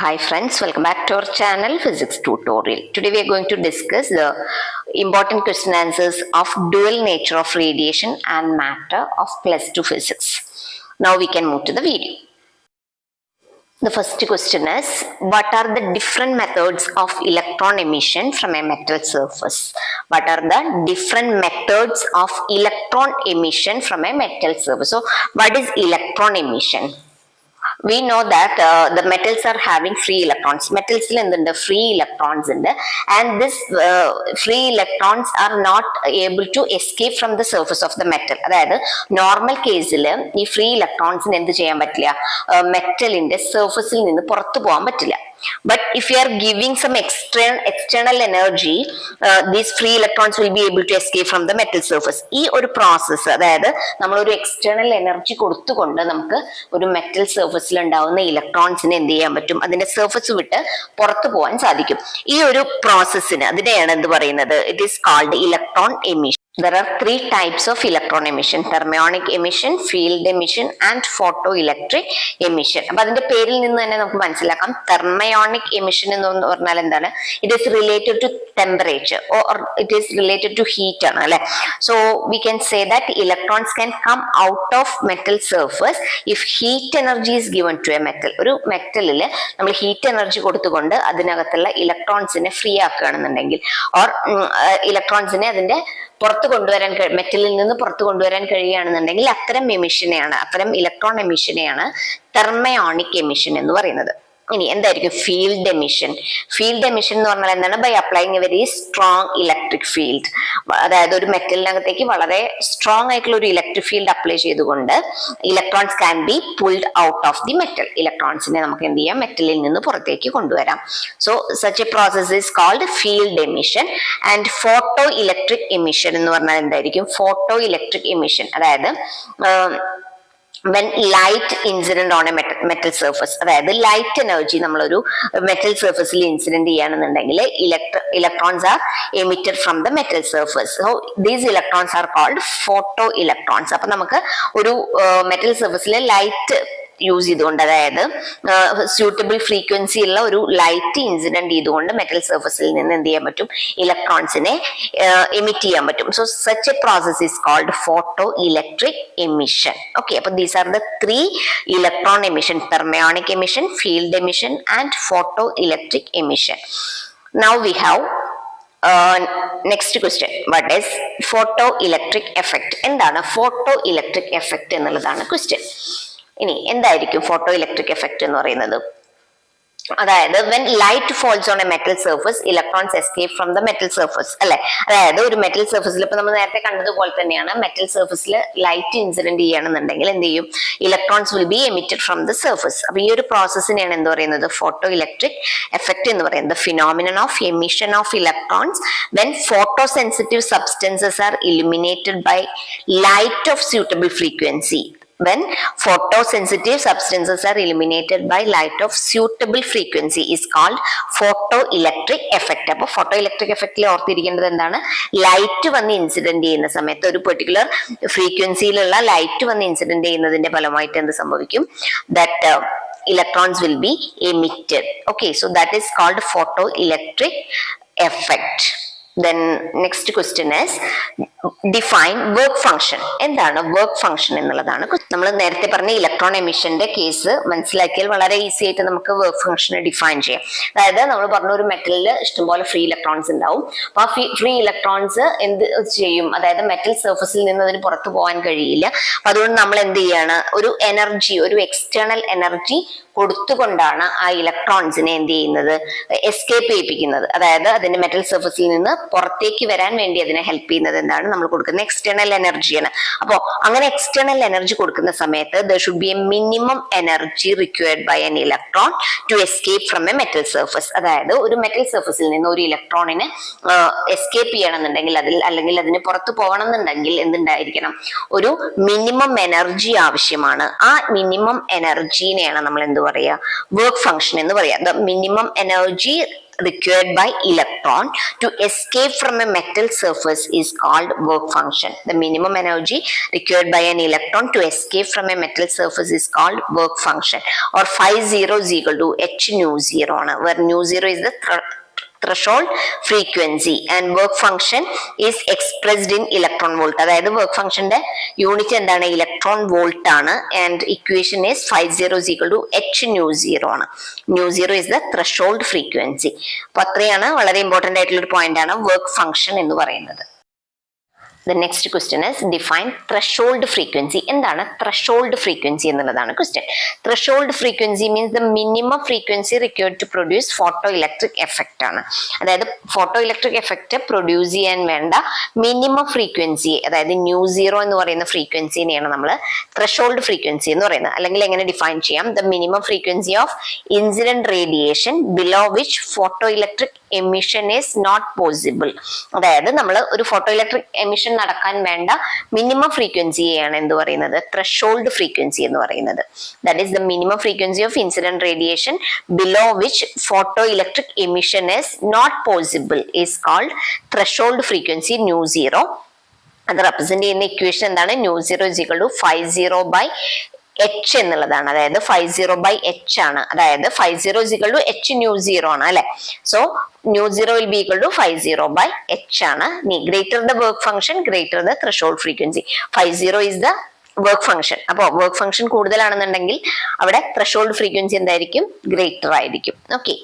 Hi friends, welcome back to our channel Physics Tutorial. Today we are going to discuss the important question answers of dual nature of radiation and matter of plus 2 physics. Now we can move to the video. The first question is, what are the different methods of electron emission from a metal surface? What are the different methods of electron emission from a metal surface? So what is electron emission? We know that the metals are having free electrons. Metals the free electrons in there, and this free electrons are not able to escape from the surface of the metal. That normal case the free electrons in metal in the surface in the but if you are giving some external energy, these free electrons will be able to escape from the metal surface. This process, that is, external energy കൊടുത്തുകൊണ്ട് നമുക്ക് ഒരു metal surface ഉണ്ടാവുന്ന ഇലക്ട്രോൺസിനെ എന്ത് ചെയ്യാൻ പറ്റും, അതിന്റെ surface വിട്ട് പുറത്തു പോകാൻ സാധിക്കും. ഈ ഒരു പ്രോസസ്സിന് അതിനെയാണ് എന്ത് പറയുന്നത്, it is called electron emission. There are three types of electron emission: thermionic emission, field emission and photoelectric emission. അപ്പോൾ അതിന്റെ പേരിൽ നിന്ന് തന്നെ നമുക്ക് മനസ്സിലാക്കാം thermionic emission എന്ന് പറഞ്ഞാൽ എന്താണ്, it is related to temperature or it is related to heat ആണ് അല്ലേ. So we can say that electrons can come out of metal surface if heat energy is given to a metal. ഒരു മെറ്റലിൽ നമ്മൾ heat energy കൊടുത്തുകൊണ്ട് അതിനകത്തുള്ള ഇലക്ട്രോൺസിനെ free ആക്കുകയാണെന്നുണ്ടെങ്കിൽ or ഇലക്ട്രോൺസിനെ അതിന്റെ പുറത്തു കൊണ്ടുവരാൻ മെറ്റലിൽ നിന്ന് പുറത്തു കൊണ്ടുവരാൻ കഴിയുകയാണെന്നുണ്ടെങ്കിൽ അത്തരം എമിഷനെയാണ്, അത്തരം ഇലക്ട്രോൺ എമിഷനെയാണ് തെർമയോണിക് എമിഷൻ എന്ന് പറയുന്നത്. ഇനി എന്തായിരിക്കും ഫീൽഡ് എമിഷൻ? ഫീൽഡ് എമിഷൻ എന്ന് പറഞ്ഞാൽ എന്താണ്, by applying a very strong electric field. അതായത് ഒരു മെറ്റലിനകത്തേക്ക് വളരെ സ്ട്രോങ് ആയിട്ടുള്ള ഒരു ഇലക്ട്രിക് ഫീൽഡ് അപ്ലൈ ചെയ്തുകൊണ്ട് electrons can be pulled out of the metal. ഇലക്ട്രോൺസിനെ നമുക്ക് എന്ത് ചെയ്യാം, മെറ്റലിൽ നിന്ന് പുറത്തേക്ക് കൊണ്ടുവരാം. So such a process is called field emission. And photo electric emission എന്ന് പറഞ്ഞാൽ എന്തായിരിക്കും, ഫോട്ടോ ഇലക്ട്രിക് എമിഷൻ അതായത് when light incident on a metal surface, അതായത് ലൈറ്റ് എനർജി നമ്മളൊരു മെറ്റൽ സർഫസിൽ ഇൻസിഡന്റ് ചെയ്യുകയാണെന്നുണ്ടെങ്കിൽ electrons are emitted from the metal surface. So these electrons are called photo electrons. അപ്പൊ നമുക്ക് ഒരു മെറ്റൽ സർഫസിൽ ലൈറ്റ് യൂസ് ചെയ്തുകൊണ്ട്, അതായത് സ്യൂട്ടബിൾ ഫ്രീക്വൻസി ഉള്ള ഒരു ലൈറ്റ് ഇൻസിഡന്റ് ചെയ്തുകൊണ്ട് മെറ്റൽ സർഫസിൽ നിന്ന് എന്ത് ചെയ്യാൻ പറ്റും, ഇലക്ട്രോൺസിനെ എമിറ്റ് ചെയ്യാൻ പറ്റും. So such a process is called photo electric emission. Okay, അപ്പൊ these are the three electron emission: thermionic emission, field emission and photo electric emission. Now we have next question. What is photoelectric effect? എന്താണ് photo electric effect എന്നുള്ളതാണ് question. ഇനി എന്തായിരിക്കും photo electric effect എന്ന് പറയുന്നത്? അതായത് when light falls on a metal surface, electrons escape from the metal surface അല്ലെ. അതായത് ഒരു മെറ്റൽ സർഫസിൽ ഇപ്പൊ നമ്മൾ നേരത്തെ കണ്ടതുപോലെ തന്നെയാണ്, മെറ്റൽ സർഫസിൽ ലൈറ്റ് ഇൻസിഡന്റ് ചെയ്യണമെന്നുണ്ടെങ്കിൽ എന്ത് ചെയ്യും, electrons will be emitted from the surface. അപ്പൊ ഈ ഒരു പ്രോസസ്സിനെയാണ് എന്ത് പറയുന്നത്, ഫോട്ടോ ഇലക്ട്രിക് എഫക്ട് എന്ന് പറയുന്നത്. Phenomenon of emission of electrons when photosensitive substances are illuminated by light of suitable frequency. When photosensitive substances are illuminated by light of suitable frequency is called photoelectric effect. അപ്പൊ photoelectric effectൽ ഓർത്തിരിക്കേണ്ടത് എന്താണ്, light വന്ന് incident ചെയ്യുന്ന സമയത്ത് ഒരു particular ഫ്രീക്വൻസിയിലുള്ള light വന്ന് incident ചെയ്യുന്നതിന്റെ ഫലമായിട്ട് എന്ത് സംഭവിക്കും, that electrons will be emitted. Okay, so that is called photoelectric effect. Then next question is, define work function. എന്താണ് വർക്ക് ഫംഗ്ഷൻ എന്നുള്ളതാണ്. നമ്മൾ നേരത്തെ പറഞ്ഞ ഇലക്ട്രോൺ എമിഷന്റെ കേസ് മനസ്സിലാക്കിയാൽ വളരെ ഈസി ആയിട്ട് നമുക്ക് വർക്ക് ഫംഗ്ഷനെ ഡിഫൈൻ ചെയ്യാം. അതായത് നമ്മൾ പറഞ്ഞ ഒരു മെറ്റലിൽ ഇഷ്ടംപോലെ ഫ്രീ ഇലക്ട്രോൺസ് ഉണ്ടാവും. അപ്പൊ ആ ഫ്രീ ഇലക്ട്രോൺസ് എന്ത് ചെയ്യും, അതായത് മെറ്റൽ സർഫസിൽ നിന്ന് അതിന് പുറത്തു പോകാൻ കഴിയില്ല. അപ്പൊ അതുകൊണ്ട് നമ്മൾ എന്ത് ചെയ്യാണ്, ഒരു എനർജി, ഒരു എക്സ്റ്റേണൽ എനർജി കൊടുത്തുകൊണ്ടാണ് ആ ഇലക്ട്രോൺസിനെ എന്ത് ചെയ്യുന്നത്, എസ്കേപ്പ് ചെയ്യിപ്പിക്കുന്നത്. അതായത് അതിന്റെ മെറ്റൽ സർഫസിൽ നിന്ന് പുറത്തേക്ക് വരാൻ വേണ്ടി അതിനെ ഹെൽപ്പ് ചെയ്യുന്നത് എന്താണ്, നമ്മൾ കൊടുക്കുന്ന എക്സ്റ്റേണൽ എനർജിയാണ്. അപ്പോ അങ്ങനെ എക്സ്റ്റേണൽ എനർജി കൊടുക്കുന്ന സമയത്ത് there should be a minimum energy required by an electron to escape from a metal surface. അതായത് ഒരു മെറ്റൽ സർഫസിൽ നിന്ന് ഒരു ഇലക്ട്രോണിന് എസ്കേപ്പ് ചെയ്യണമെന്നുണ്ടെങ്കിൽ അല്ലെങ്കിൽ അതിന് പുറത്തു പോകണം എന്നുണ്ടെങ്കിൽ എന്തുണ്ടായിരിക്കണം, ഒരു മിനിമം എനർജി ആവശ്യമാണ്. ആ മിനിമം എനർജീനെയാണ് നമ്മൾ എന്ത് പറയാ, വർക്ക് ഫംഗ്ഷൻ എന്ന് പറയാ. The minimum energy required by electron to escape from a metal surface is called work function. The minimum energy required by an electron to escape from a metal surface is called work function. Or phi 0 is equal to h nu 0 ആണ്, where nu 0 is the threshold frequency and work function is expressed in electron volt. അതായത് work functionന്റെ unit എന്താണ്? Electron volt ആണ്. and equation is phi 0 is equal to h nu 0 ആണ്. nu 0 is the threshold frequency. അപ്പൊ അത്രയാണ് വളരെ important ആയിട്ടുള്ള ഒരു point ആണ് വർക്ക് ഫംഗ്ഷൻ എന്ന് പറയുന്നത്. The next question is define threshold frequency. എന്താണ് threshold frequency എന്നുള്ളതാണ് question. Threshold frequency means the minimum frequency required to produce photoelectric effect ആണ്. അതായത് photoelectric effect പ്രൊഡ്യൂസ് ചെയ്യാൻ വേണ്ട മിനിമം ഫ്രീക്വൻസി, അതായത് ന്യൂ സീറോ എന്ന് പറയുന്ന ഫ്രീക്വൻസിനെയാണ് നമ്മൾ threshold frequency എന്ന് പറയുന്നത്. അല്ലെങ്കിൽ എങ്ങനെ ഡിഫൈൻ ചെയ്യാം? The minimum frequency of incident radiation below which photoelectric emission is not possible. അതായത് നമ്മൾ ഒരു photoelectric emission നടക്കാൻ വേണ്ട മിനിമം ഫ്രീക്വൻസിയെയാണ് എന്ത് പറയുന്നത്? ത്രഷോൾഡ് ഫ്രീക്വൻസി എന്ന് പറയുന്നത്. That is the minimum frequency of incident radiation below which photo electric emission is not possible is called threshold frequency nu zero. അത് റെപ്രസെന്റ് ചെയ്യുന്ന ഇക്വേഷൻ എന്താണ്? Nu zero is equal to phi zero by h എന്നുള്ളതാണ്. അതായത് phi zero by h ആണ്. അതായത് phi zero is equal to h nu zero ആണ് അല്ലെ. So nu zero will be equal to phi zero by h ആണ്. Greater the work function greater the threshold frequency. Five zero is the work function. അപ്പോൾ work function കൂടുതലാണെന്നുണ്ടെങ്കിൽ അവിടെ threshold frequency എന്തായിരിക്കും? Greater ആയിരിക്കും. Okay,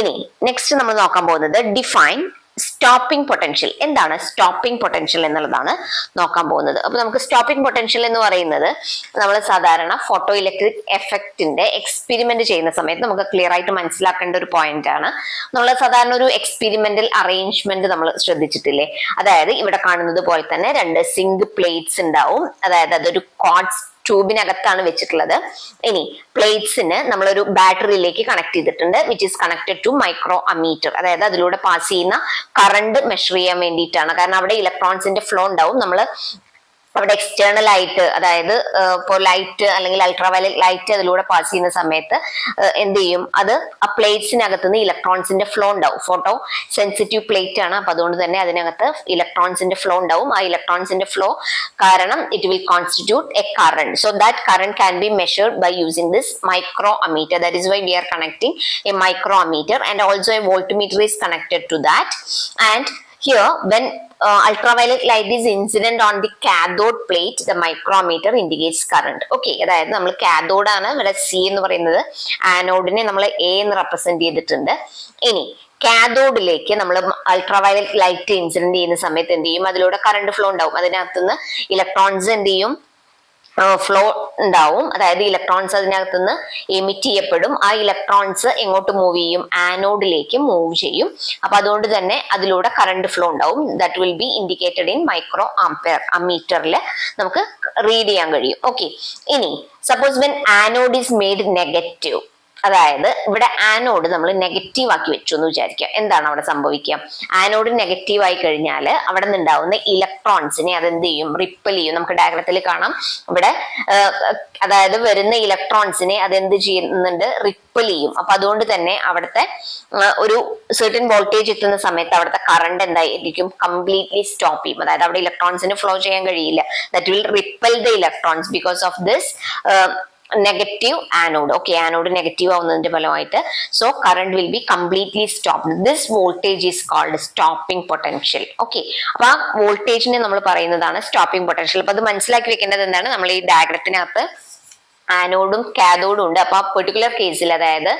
ഇനി next നമ്മൾ നോക്കാൻ പോകുന്നത് define stopping potential. എന്താണ് സ്റ്റോപ്പിംഗ് പൊട്ടൻഷ്യൽ എന്നുള്ളതാണ് നോക്കാൻ പോകുന്നത്. അപ്പൊ നമുക്ക് സ്റ്റോപ്പിംഗ് പൊട്ടൻഷ്യൽ എന്ന് പറയുന്നത് നമ്മൾ സാധാരണ ഫോട്ടോ ഇലക്ട്രിക് എഫക്റ്റിന്റെ എക്സ്പെരിമെന്റ് ചെയ്യുന്ന സമയത്ത് നമുക്ക് ക്ലിയർ ആയിട്ട് മനസ്സിലാക്കേണ്ട ഒരു പോയിന്റ് ആണ്. നമ്മൾ സാധാരണ ഒരു എക്സ്പെരിമെന്റൽ അറേഞ്ച്മെന്റ് നമ്മൾ ശ്രദ്ധിച്ചിട്ടില്ലേ? അതായത് ഇവിടെ കാണുന്നത് പോലെ തന്നെ രണ്ട് സിങ്ക് പ്ലേറ്റ്സ് ഉണ്ടാവും. അതായത് അതൊരു ക്വാർട്സ് ട്യൂബിനകത്താണ് വെച്ചിട്ടുള്ളത്. ഇനി പ്ലേറ്റ്സിന് നമ്മളൊരു ബാറ്ററിയിലേക്ക് കണക്ട് ചെയ്തിട്ടുണ്ട്, which is connected to micro ammeter. അതായത് അതിലൂടെ പാസ് ചെയ്യുന്ന കറണ്ട് മെഷർ ചെയ്യാൻ വേണ്ടിയിട്ടാണ്. കാരണം അവിടെ ഇലക്ട്രോൺസിന്റെ ഫ്ലോ ഉണ്ടാവും. നമ്മൾ അവിടെ എക്സ്റ്റേണൽ ആയിട്ട്, അതായത് ഇപ്പോൾ ലൈറ്റ് അല്ലെങ്കിൽ അൾട്രാവയലറ്റ് ലൈറ്റ് അതിലൂടെ പാസ് ചെയ്യുന്ന സമയത്ത് എന്ത് ചെയ്യും? അത് ആ പ്ലേറ്റ്സിനകത്ത് നിന്ന് ഇലക്ട്രോൺസിന്റെ ഫ്ലോ ഉണ്ടാവും. ഫോട്ടോ സെൻസിറ്റീവ് പ്ലേറ്റ് ആണ്. അപ്പൊ അതുകൊണ്ട് തന്നെ അതിനകത്ത് ഇലക്ട്രോൺസിന്റെ ഫ്ലോ ഉണ്ടാവും. ആ ഇലക്ട്രോൺസിന്റെ ഫ്ലോ കാരണം it will constitute a current. So that current can be measured by using this micro ammeter. That is why we are connecting a micro ammeter and also a voltmeter is connected to that. And here when ultraviolet light is incident on the cathode plate, the micrometer indicates current. Okay, അതായത് നമ്മൾ cathode ആണ് ഇവിടെ C എന്ന് പറയുന്നത്, ആനോഡിനെ നമ്മൾ A എന്ന് represent ചെയ്തിട്ടുണ്ട്. ഇനി കാഥോഡിലേക്ക് നമ്മൾ അൾട്രാവയലറ്റ് ലൈറ്റ് ഇൻസിഡന്റ് ചെയ്യുന്ന സമയത്ത് എന്ത് ചെയ്യും? അതിലൂടെ കറണ്ട് ഫ്ലോ ഉണ്ടാവും. അതിനകത്തുനിന്ന് ഇലക്ട്രോൺസ് എന്ത് ചെയ്യും? ഫ്ലോ ഉണ്ടാവും. അതായത് ഇലക്ട്രോൺസ് അതിനകത്തുനിന്ന് എമിറ്റ് ചെയ്യപ്പെടും. ആ ഇലക്ട്രോൺസ് എങ്ങോട്ട് മൂവ് ചെയ്യും? ആനോഡിലേക്ക് മൂവ് ചെയ്യും. അപ്പൊ അതുകൊണ്ട് തന്നെ അതിലൂടെ കറണ്ട് ഫ്ലോ ഉണ്ടാവും. That will be indicated in micro ampere അമീറ്ററിൽ നമുക്ക് റീഡ് ചെയ്യാൻ കഴിയും. ഓക്കെ, ഇനി suppose when anode is made negative, അതായത് ഇവിടെ ആനോഡ് നമ്മൾ നെഗറ്റീവ് ആക്കി വെച്ചു എന്ന് വിചാരിക്കുക. എന്താണ് അവിടെ സംഭവിക്കുക? ആനോഡ് നെഗറ്റീവ് ആയി കഴിഞ്ഞാൽ അവിടെ നിന്നുണ്ടാവുന്ന ഇലക്ട്രോൺസിനെ അതെന്ത് ചെയ്യും? റിപ്പൽ ചെയ്യും. നമുക്ക് ഡയഗ്രത്തിൽ കാണാം ഇവിടെ, അതായത് വരുന്ന ഇലക്ട്രോൺസിനെ അതെന്ത് ചെയ്യുന്നുണ്ട്? റിപ്പൽ ചെയ്യും. അപ്പൊ അതുകൊണ്ട് തന്നെ അവിടുത്തെ ഒരു സെർട്ടൻ വോൾട്ടേജ് എത്തുന്ന സമയത്ത് അവിടുത്തെ കറണ്ട് എന്തായിരിക്കും? കംപ്ലീറ്റ്ലി സ്റ്റോപ്പ് ചെയ്യും. അതായത് അവിടെ ഇലക്ട്രോൺസിന് ഫ്ലോ ചെയ്യാൻ കഴിയില്ല. That will repel the electrons because of this negative anode. Okay, anode negative ആവുന്നതിന്റെ ഫലമായിട്ട് so current will be completely stopped. This voltage is called stopping potential. Okay, അപ്പൊ ആ വോൾട്ടേജിനെ നമ്മൾ പറയുന്നതാണ് സ്റ്റോപ്പിംഗ് പൊട്ടൻഷ്യൽ. അപ്പൊ അത് മനസ്സിലാക്കി വെക്കേണ്ടത് എന്താണ്? നമ്മൾ ഈ ഡയഗ്രത്തിനകത്ത് ആനോഡും കാഥോഡും ഉണ്ട്. അപ്പൊ ആ പെർട്ടിക്കുലർ കേസിൽ, അതായത്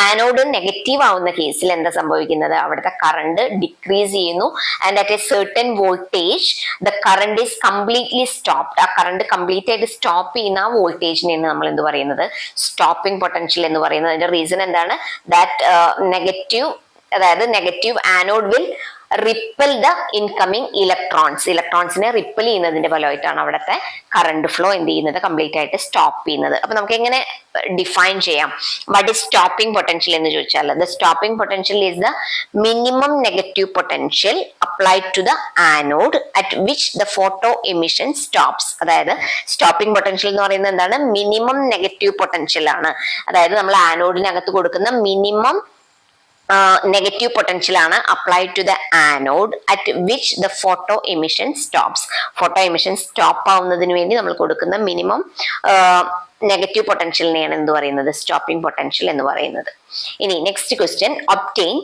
ആനോഡ് നെഗറ്റീവ് ആവുന്ന കേസിൽ എന്താ സംഭവിക്കുന്നത്? അവിടുത്തെ കറണ്ട് ഡിക്രീസ് ചെയ്യുന്നു. And at A certain voltage the current is completely stopped. ആ കറണ്ട് കംപ്ലീറ്റ് ആയിട്ട് സ്റ്റോപ്പ് ചെയ്യുന്ന ആ വോൾട്ടേജിനെയാണ് നമ്മൾ എന്ത് പറയുന്നത്? സ്റ്റോപ്പിംഗ് പൊട്ടൻഷ്യൽ എന്ന് പറയുന്നത്. അതിന്റെ റീസൺ എന്താണ്? ദാറ്റ് നെഗറ്റീവ്, അതായത് negative anode will repel the incoming ഇലക്ട്രോൺസിനെ റിപ്പൽ ചെയ്യുന്നതിന്റെ ഫലമായിട്ടാണ് അവിടുത്തെ കറണ്ട് ഫ്ലോ എന്ത് ചെയ്യുന്നത്? കംപ്ലീറ്റ് ആയിട്ട് സ്റ്റോപ്പ് ചെയ്യുന്നത്. അപ്പൊ നമുക്ക് എങ്ങനെ ഡിഫൈൻ ചെയ്യാം വാട്ട് ഈസ് സ്റ്റോപ്പിംഗ് പൊട്ടൻഷ്യൽ എന്ന് ചോദിച്ചാൽ, the stopping potential is the minimum negative potential applied to the anode at which the photo emission stops. അതായത് സ്റ്റോപ്പിംഗ് പൊട്ടൻഷ്യൽ എന്ന് പറയുന്നത് എന്താണ്? മിനിമം നെഗറ്റീവ് പൊട്ടൻഷ്യൽ ആണ്. അതായത് നമ്മൾ ആനോഡിനകത്ത് കൊടുക്കുന്ന മിനിമം നെഗറ്റീവ് പൊട്ടൻഷ്യൽ ആണ് applied to the anode at which the photo emission stops. Photo emission stop ആവുന്നതിന് വേണ്ടി നമ്മൾ കൊടുക്കുന്ന മിനിമം നെഗറ്റീവ് പൊട്ടൻഷ്യലിനെയാണ് എന്ത് പറയുന്നത്, സ്റ്റോപ്പിംഗ് പൊട്ടൻഷ്യൽ എന്ന് പറയുന്നത്. ഇനി next question, obtain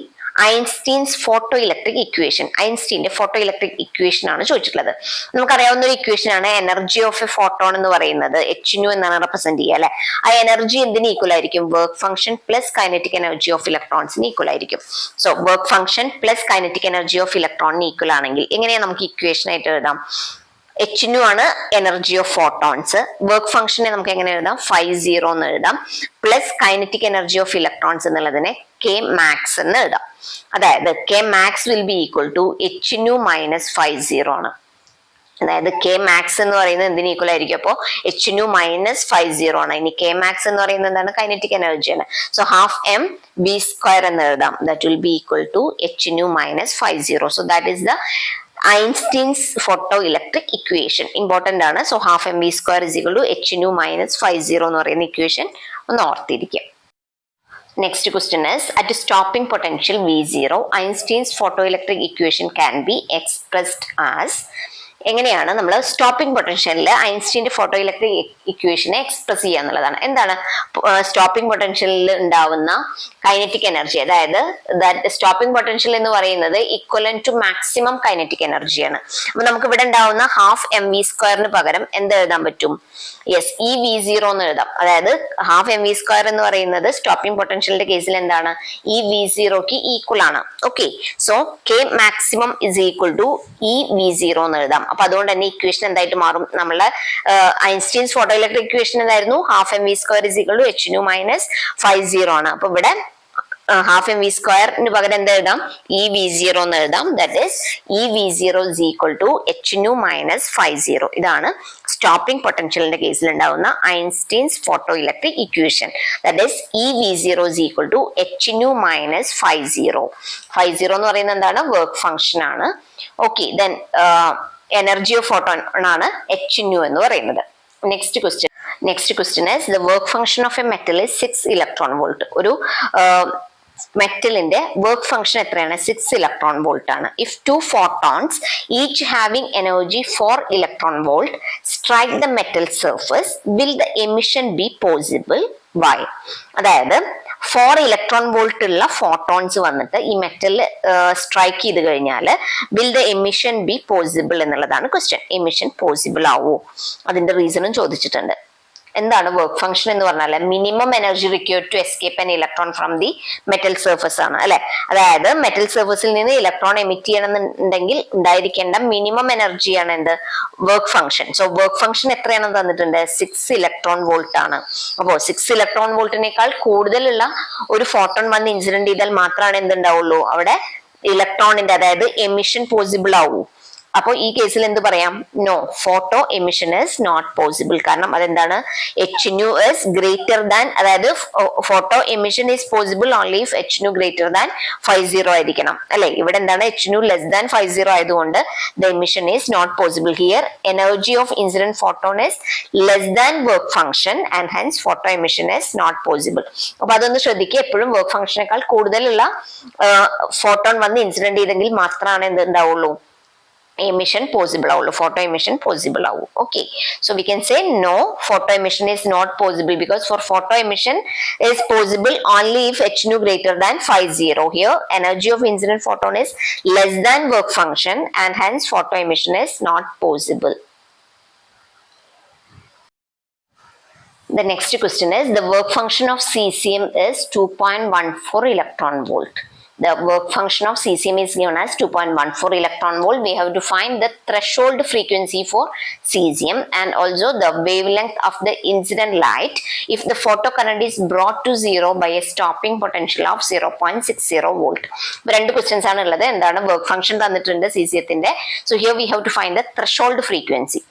Einstein's photo electric equation. ഐൻസ്റ്റീന്റെ ഫോട്ടോ ഇലക്ട്രിക് ഇക്വേഷൻ ആണ് ചോദിച്ചിട്ടുള്ളത്. നമുക്കറിയാവുന്ന ഒരു ഇക്വേഷൻ ആണ് എനർജി ഓഫ് എ ഫോട്ടോൺ എന്ന് പറയുന്നത് h nu എന്നാണ് റെപ്രസെന്റ് ചെയ്യുക അല്ലെ. ആ എനർജി എന്തിന് ഈക്വൽ ആയിരിക്കും, work function plus kinetic energy of ഇലക്ട്രോൺസിന് ഈക്വൽ ആയിരിക്കും. So work function plus kinetic energy of ഇലക്ട്രോണിന് ഈക്വൽ ആണെങ്കിൽ എങ്ങനെയാ നമുക്ക് ഇക്വേഷൻ ആയിട്ട് എഴുതാം, h nu ആണ് എനർജി ഓഫ് ഫോട്ടോൺസ്, വർക്ക് ഫംഗ്ഷനെ നമുക്ക് എങ്ങനെ എഴുതാം, 50 എന്ന് എഴുതാം, plus kinetic energy of electrons എന്നുള്ളതിനെ k max എന്ന് എഴുതാം. അതായത് k max will be equal to h nu minus 50 ആണ്. അതായത് k max എന്ന് പറയുന്നത് എന്തിന് ഈക്വൽ ആയിരിക്കും, അപ്പോൾ h nu മൈനസ് 50 ആണ്. ഇനി k max എന്ന് പറയുന്നത് എന്താണ്, കൈനറ്റിക് എനർജിയാണ്. So half m v square എന്ന് എഴുതാം, that will be equal to h nu minus 50. So that is the Einstein's photoelectric equation. Important ആണ്. So half m v square is equal to h nu minus 50 എന്ന് പറയുന്ന equation ഒന്ന് ഓർത്തിരിക്കുക. Next question is, at stopping potential V0 Einstein's photoelectric equation can be expressed as. എങ്ങനെയാണ് നമ്മൾ stopping പൊട്ടൻഷ്യലിൽ ഐൻസ്റ്റീന്റെ photo electric ഇക്വേഷനെ express ചെയ്യുക എന്നുള്ളതാണ്. എന്താണ് സ്റ്റോപ്പിംഗ് പൊട്ടൻഷ്യലിൽ ഉണ്ടാവുന്ന കൈനറ്റിക് എനർജി, അതായത് സ്റ്റോപ്പിംഗ് പൊട്ടൻഷ്യൽ എന്ന് പറയുന്നത് ഇക്വലന്റ് ടു മാക്സിമം കൈനറ്റിക് എനർജിയാണ്. അപ്പൊ നമുക്ക് ഇവിടെ ഉണ്ടാവുന്ന ഹാഫ് എം വി സ്ക്വയറിന് പകരം എന്ത് എഴുതാൻ പറ്റും, യെസ് ഈ V0 എന്ന് എഴുതാം. അതായത് ഹാഫ് എം വി സ്ക്വയർ എന്ന് പറയുന്നത് സ്റ്റോപ്പിംഗ് പൊട്ടൻഷ്യലിന്റെ കേസിൽ എന്താണ്, ഈ V0ക്ക് ഈക്വൽ ആണ്. Okay, so k maximum is equal to ഈ V0 എന്ന് എഴുതാം. അപ്പൊ അതുകൊണ്ട് തന്നെ ഇക്വേഷൻ എന്തായിട്ട് മാറും, നമ്മളെ ഐൻസ്റ്റീൻസ് ഫോട്ടോ ഇലക്ട്രിക് ഇക്വേഷൻ എന്തായിരുന്നു, half m v square is equal to h nu minus 50 ആണ്. അപ്പൊ ഇവിടെ ഹാഫ് എം വി സ്ക്വയറിന് പകരം എന്താ എഴുതാം, ഈ V0 എന്ന് എഴുതാം. ദാറ്റ് ഈസ് ഈ V0 is equal to h nu minus 50. ഇതാണ് സ്റ്റോപ്പിംഗ് പൊട്ടൻഷ്യലിന്റെ കേസിൽ ഉണ്ടാവുന്ന Einstein's photo electric equation. That is ഈ V0 is equal to h nu minus 50. 50 എന്ന് പറയുന്നത് എന്താണ്, വർക്ക് ഫംഗ്ഷൻ ആണ്. Okay, then energy of photon ആണ് h nu എന്ന് പറയുന്നത്. Next question is the work function of a metal is 6 electron volt. ഒരു മെറ്റലിന്റെ work function എത്രയാണ്, 6 ഇലക്ട്രോൺ വോൾട്ട് ആണ്. If 2 photons each having energy 4 electron volt strike the metal surface, will the emission be possible? Why? അതായത് 4 electron volt ഉള്ള photons വന്നിട്ട് ഈ മെറ്റലിൽ strike ചെയ്ത് കഴിഞ്ഞാൽ will the emission be possible എന്നുള്ളതാണ് ക്വസ്റ്റ്യൻ. എമിഷൻ പോസിബിൾ ആവോ, അതിന്റെ റീസണും ചോദിച്ചിട്ടുണ്ട്. എന്താണ് വർക്ക് ഫംഗ്ഷൻ എന്ന് പറഞ്ഞാൽ minimum energy required to escape an electron from the metal surface ആണ് അല്ലെ. അതായത് മെറ്റൽ സർഫസിൽ നിന്ന് ഇലക്ട്രോൺ എമിറ്റ് ചെയ്യണമെന്നുണ്ടെങ്കിൽ ഉണ്ടായിരിക്കേണ്ട മിനിമം എനർജിയാണ് എന്ത്, work function. So work function എത്രയാണെന്ന് തന്നിട്ടുണ്ട്, 6 ഇലക്ട്രോൺ വോൾട്ട് ആണ്. അപ്പോൾ 6 ഇലക്ട്രോൺ വോൾട്ടിനേക്കാൾ കൂടുതലുള്ള ഒരു ഫോട്ടോൺ വന്ന് ഇൻസിഡന്റ് ചെയ്താൽ മാത്രമാണ് എന്തുണ്ടാവുള്ളൂ, അവിടെ ഇലക്ട്രോണിന്റെ അതായത് എമിഷൻ പോസിബിൾ ആവൂ. അപ്പോൾ ഈ കേസിൽ എന്ത് പറയാം, no, photo emission is not possible. കാരണം അതെന്താണ്, h nu is greater than, അതായത് photo emission is possible only if h nu greater than 50 ആയിരിക്കണം അല്ലെ. ഇവിടെ എന്താണ്, h nu less than 50 ആയതുകൊണ്ട് the emission is not possible. Here energy of incident photon is less than work function and hence photo emission is not possible. അപ്പൊ അതൊന്ന് ശ്രദ്ധിക്കുക, എപ്പോഴും work ഫംഗ്ഷനേക്കാൾ കൂടുതലുള്ള ഫോട്ടോൺ വന്ന് ഇൻസിഡന്റ് ചെയ്തെങ്കിൽ മാത്രമാണ് എന്തുണ്ടാവുള്ളൂ, emission possible ആവുള്ളൂ, ഫോട്ടോ എമിഷൻ പോസിബിൾ ആവൂ. Okay, so we can say no, photo emission is not possible because for photo emission is possible only if h nu greater than 50. Here energy of incident photon is less than work function and hence photo emission is not possible. The next question is, the work function of cesium is 2.14 electron volt. The work function of cesium is given as 2.14 electron volt. We have to find the threshold frequency for cesium and also the wavelength of the incident light if the photocurrent is brought to zero by a stopping potential of 0.60 volt. രണ്ട് questions ആണ് ഉള്ളത്. എന്താണ് work function തന്നിട്ടുണ്ട് cesiumത്തിന്റെ. So here we have to find the threshold frequency.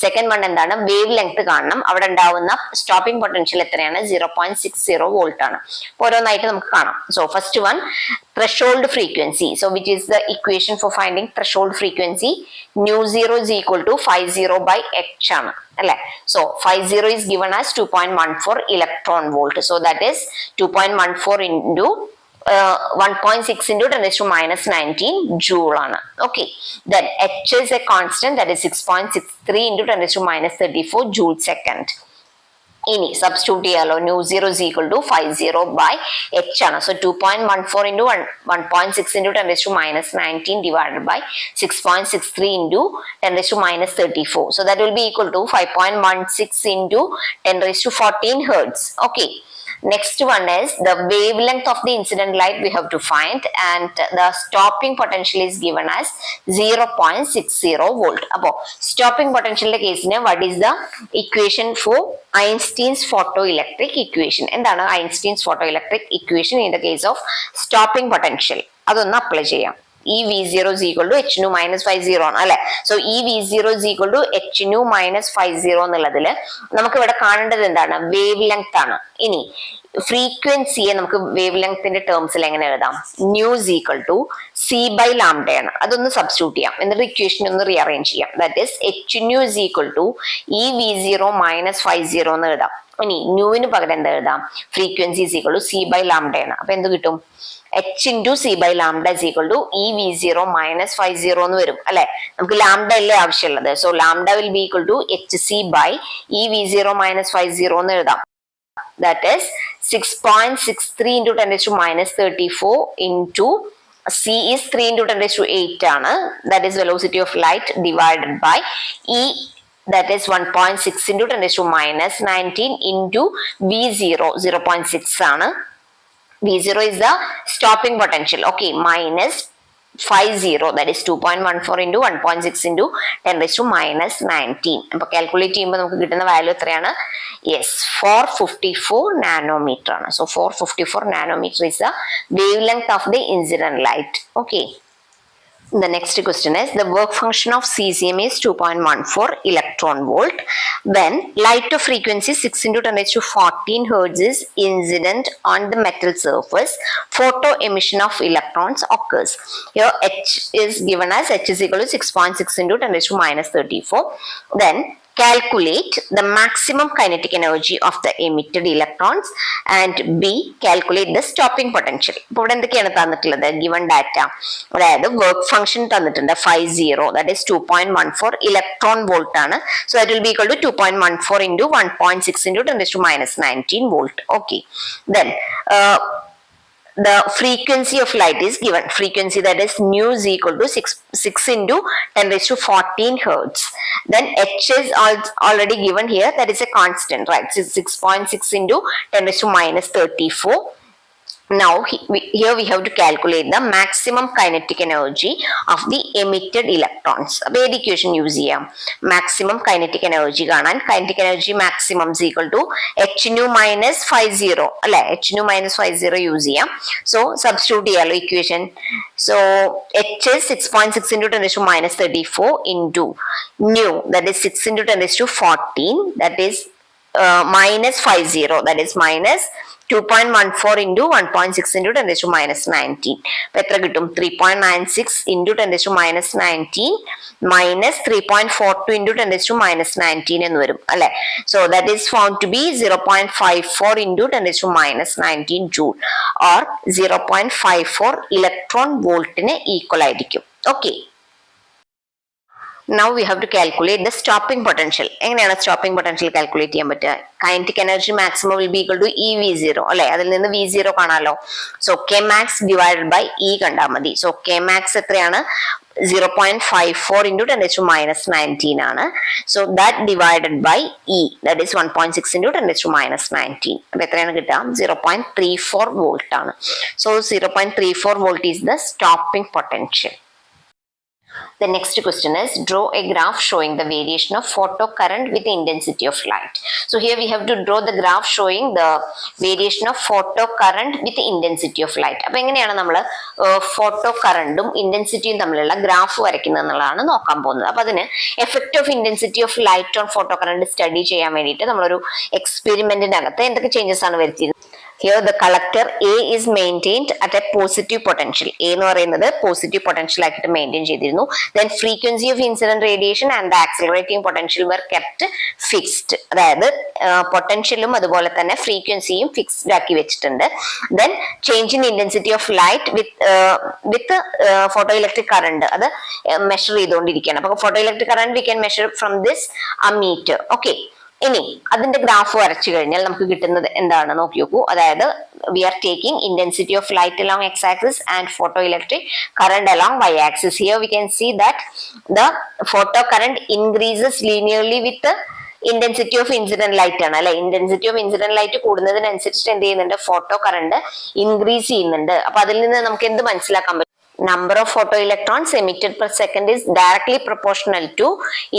Second one എന്താണ്, wave length കാണണം. അവിടെ ഉണ്ടാവുന്ന stopping potential എത്രയാണ്, 0.60 വോൾട്ട് ആണ്. ഓരോന്നായിട്ട് നമുക്ക് കാണാം. So first one, threshold frequency. So which is the equation for finding threshold frequency? nu0 is equal to 50 by h ആണ് അല്ലെ. So 50 is given as 2.14 electron volt. So that is 2.14 into 1.6 into 10 raised to minus 19 joule ആണ്. Okay. Then H is a constant, that is 6.63 into 10 raised to minus 34 joule second. ഇനി substitute ചെയ്യാലോ. Nu zero is equal to 50 by h ആണ്. So 2.14 into 1.6 into 10 raised to minus 19 divided by 6.63 into 10 raised to minus 34. So that will be equal to 5.16 into 10 raised to 14 hertz. Okay. Next one is the wavelength of the incident light we have to find, and the stopping potential is given as 0.60 volt. Appo stopping potential case ne what is the equation for Einstein's photoelectric equation? Endana Einstein's photoelectric equation in the case of stopping potential? Adonna apply cheyam. E V0 is equal to h nu minus 50 ആണ് അല്ലെ. So E V0 is equal to h nu minus 50 എന്നുള്ളതില് നമുക്ക് ഇവിടെ കാണേണ്ടത് എന്താണ്? Wave length ആണ്. ഇനി ഫ്രീക്വൻസിയെ നമുക്ക് wave ലെങ്ത്തിന്റെ ടേംസിൽ എങ്ങനെ എഴുതാം? New is equal to c by lambda ആണ്. അതൊന്ന് സബ്സ്റ്റിറ്റ്യൂട്ട് ചെയ്യാം, എന്നിട്ട് ഇക്വേഷൻ ഒന്ന് റീഅറേഞ്ച് ചെയ്യാം. That is h nu is equal to E V0 minus 50 എന്ന് എഴുതാം. ഇനി ന്യൂവിന് പകരം എന്താ എഴുതാം? Frequency is equal to c by lambda ആണ്. അപ്പൊ എന്ത് കിട്ടും? h into c by lambda is equal to E V0 minus 50 എന്ന് വരും അല്ലെ. നമുക്ക് ലാംഡ അല്ലേ ആവശ്യമുള്ളത്. So lambda will be equal to hc by E V0 minus 50 എന്ന് എഴുതാം. That is 6.63 into 10 raised to minus 34 into c is 3 into 10 raised to 8 ആണ്. That is velocity of light divided by E, that is 1.6 into 10 raised to minus 19 into V0 0.6 ആണ്. V0 is the stopping potential. Okay, minus 50, that is 2.14 into 1.6 into 10 raised to minus 19. അപ്പോൾ calculate ചെയ്യുമ്പോൾ നമുക്ക് കിട്ടുന്ന value എത്രയാണ്? Yes, 454 nanometre ആണ്. So 454 nanometre is the wavelength of the incident light. Okay. The next question is the work function of cesium is 2.14 electron volt when light of frequency 6 into 10 raised to 14 hertz is incident on the metal surface. Photo emission of electrons occurs. Here h is given as h is equal to 6.6 into 10 raised to minus 34. Then calculate the maximum kinetic energy of the emitted electrons, and B, calculate the stopping potential. ഇപ്പോൾ ഇവിടെ എന്തൊക്കെയാണ് തന്നിട്ടുള്ളത്? Given data, അതായത് work function തന്നിട്ടുണ്ട് 50, that is 2.14 electron volt ആണ്. So that will be equal to 2.14 into 1.6 into 10 raised to minus 19 volt. Okay. Then the frequency of light is given. Frequency, that is nu is equal to 6 into 10 raised to 14 hertz. Then h is already given here, that is a constant, right? 6.6 into 10 raised to minus 34. Now here we have to calculate the maximum kinetic energy of the emitted electrons. അപ്പോൾ ഏത് equation use ചെയ്യാം? Maximum kinetic energy കാണാൻ kinetic energy maximum is equal to h nu minus 50 അല്ലെ. h nu minus 50 use ചെയ്യാം. So substitute ചെയ്യാലോ equation. So h is 6.6 into 10 raised to minus 34 into nu, that is 6 into 10 raised to 14, that is minus 50, that is minus 2.14 into 1.6 into 10 raised to minus 19. അപ്പോൾ എത്ര കിട്ടും? 3.96 into 10 raised to minus 19 minus 3.42 into 10 raised to minus 19 എന്ന് വരും അല്ലെ. So that is found to be 0.54 into 10 raised to minus 19 joule or 0.54 electron voltന് equal ആയിരിക്കും. Okay. Now we have to calculate the stopping potential. എങ്ങനെയാണ് stopping potential calculate ചെയ്യാൻ പറ്റുക? Kinetic energy maximum will be equal to E V0 അല്ലെ. അതിൽ നിന്ന് V0 കാണാലോ. So K max divided by E കണ്ടാൽ മതി. So K max എത്രയാണ്? 0.54 into 10 raised to minus 19 ആണ്. So that divided by E, that is 1.6 into 10 raised to minus 19. അപ്പോൾ എത്രയാണ് കിട്ടുക? 0.34 volt ആണ്. So 0.34 volt is the stopping potential. The next question is draw a graph showing the variation of photocurrent with the intensity of light. So here we have to draw the graph showing the variation of photocurrent with the intensity of light. അപ്പോൾ എങ്ങനെയാണ് നമ്മൾ ഫോട്ടോകറണ്ടും ഇന്റൻസിറ്റിയും തമ്മിലുള്ള graph വരയ്ക്കുന്നത് എന്നുള്ളതാണ് നോക്കാൻ പോകുന്നത്. അപ്പോൾ അതിന് effect of intensity of light on photocurrent study ചെയ്യാൻ വേണ്ടിയിട്ട് നമ്മളൊരു എക്സ്പെരിമെന്റിനകത്ത് എന്തൊക്കെ ചേഞ്ചസ് ആണ് വരുത്തിയത്? Here the collector A is maintained at a positive potential. A എന്ന് പറയുന്നത് പോസിറ്റീവ് പൊട്ടൻഷ്യൽ ആയിട്ട് മെയിൻറ്റെയിൻ ചെയ്തിരുന്നു. Then frequency of incident radiation and the accelerating potential were kept fixed. അതായത് പൊട്ടൻഷ്യലും അതുപോലെ തന്നെ ഫ്രീക്വൻസിയും ഫിക്സ്ഡ് ആക്കി വെച്ചിട്ടുണ്ട്. Then change in intensity of light with photo electric current അത് മെഷർ ചെയ്തുകൊണ്ടിരിക്കുകയാണ്. അപ്പൊ photo electric current we can measure from this ammeter. Okay. ഇനി അതിന്റെ ഗ്രാഫ് വരച്ചു കഴിഞ്ഞാൽ നമുക്ക് കിട്ടുന്നത് എന്താണ് നോക്കി നോക്കൂ. അതായത് we are taking intensity of light along X axis and photo electric current along Y axis. Here we can see that the photo current increases linearly with intensity of incident light ആണ് അല്ലെ. Intensity of incident light കൂടുന്നതിനനുസരിച്ച് എന്ത് ചെയ്യുന്നുണ്ട്, photo current increase ചെയ്യുന്നുണ്ട്. അപ്പൊ അതിൽ നിന്ന് നമുക്ക് എന്ത് മനസ്സിലാക്കാൻ പറ്റും? Number of photoelectrons emitted per second is directly proportional to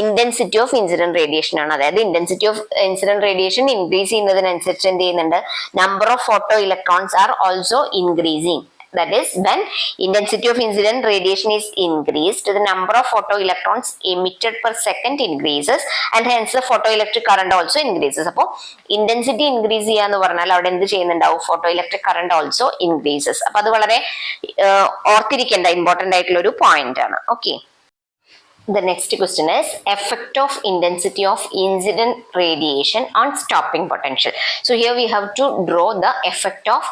intensity of incident radiation ആണ്. അതായത് intensity of incident radiation increase ചെയ്യുന്നതിനനുസരിച്ച് എന്ത് ചെയ്യുന്നുണ്ട്, number of photoelectrons are also increasing. That is, when intensity of incident radiation is increased, the number of photoelectrons emitted per second increases and hence the photoelectric current also increases. അപ്പോൾ intensity increase ചെയ്യാന്ന് പറഞ്ഞാൽ അവിടെ എന്ത് ചെയ്യുന്നുണ്ടാവും, photoelectric current also increases. അപ്പൊ അത് വളരെ ഓർത്തിരിക്കേണ്ട ഇമ്പോർട്ടന്റ് ആയിട്ടുള്ള ഒരു പോയിന്റ് ആണ്. Okay. The next question is effect of intensity of incident radiation on stopping potential. So here we have to draw the effect of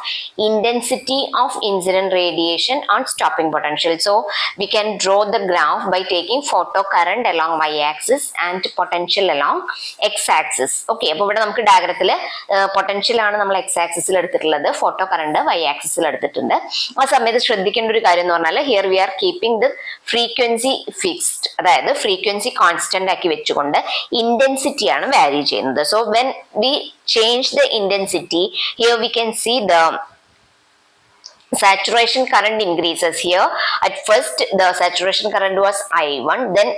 intensity of incident radiation on stopping potential. So we can draw the graph by taking photo current along y-axis and potential along x-axis. Okay, അപ്പോൾ ഇവിടെ നമുക്ക് ഡയഗ്രത്തിൽ potential ആണ് നമ്മൾ x-axis എടുത്തിട്ടുള്ളത്, photo current y-axis എടുത്തിട്ടുണ്ട്. ആ സമയത്ത് ശ്രദ്ധിക്കേണ്ട ഒരു കാര്യം എന്ന് പറഞ്ഞാൽ here we are keeping the frequency fixed. അതായത് ഫ്രീക്വൻസി കോൺസ്റ്റന്റ് ആക്കി വെച്ചുകൊണ്ട് ഇന്റൻസിറ്റി ആണ് വാരി ചെയ്യുന്നത്. So when we change the intensity, here we can see the saturation current increases. Here at first the saturation current was I1, then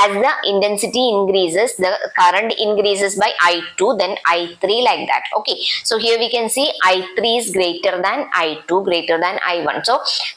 as the intensity increases the current increases by I2, then I3, like that. Okay, so here we can see I3 is greater than I2, greater than I1. So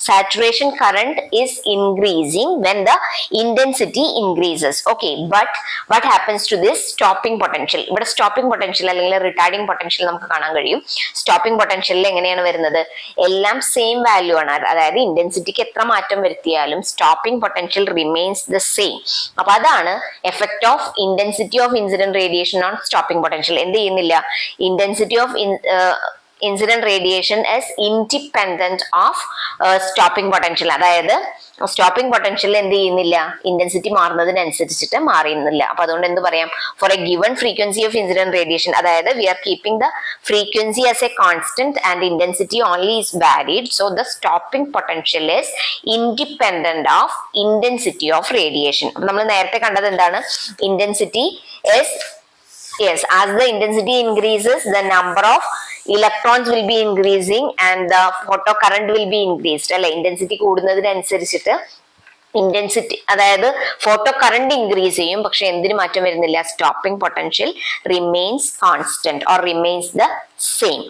saturation current is increasing when the intensity increases. Okay, but what happens to this stopping potential? ഇവിടെ stopping potential അല്ലെങ്കിൽ retarding potential നമുക്ക് കാണാൻ കഴിയും. stopping potential എങ്ങനെയാണ് വരുന്നത്, എല്ലാം same value ആണ്. അതായത് ഇന്റൻസിറ്റിക്ക് എത്ര മാറ്റം വരുത്തിയാലും stopping potential remains the same. അപ്പൊ അതാണ് effect of intensity of incident radiation on stopping potential. എന്ത് ചെയ്യുന്നില്ല, intensity of incident radiation as independent of stopping potential. അതായത് സ്റ്റോപ്പിംഗ് പൊട്ടൻഷ്യൽ എന്ത് ചെയ്യുന്നില്ല, ഇന്റൻസിറ്റി മാറുന്നതിനനുസരിച്ചിട്ട് മാറിയുന്നില്ല. അപ്പൊ അതുകൊണ്ട് എന്ത് പറയാം, for a given frequency of incident radiation, അതായത് we are keeping the frequency as a constant and intensity only is varied. So the stopping potential is independent of intensity of radiation. അപ്പൊ നമ്മൾ നേരത്തെ കണ്ടത് എന്താണ്, intensity is yes, as the intensity increases the number of electrons will be increasing and the photo current will be increased അല്ലെ. Intensity കൂടുന്നതിനനുസരിച്ചിട്ട് intensity അതായത് photo current increase ചെയ്യും, പക്ഷെ എന്തിനു മാറ്റം വരുന്നില്ല, stopping potential remains constant or remains the same.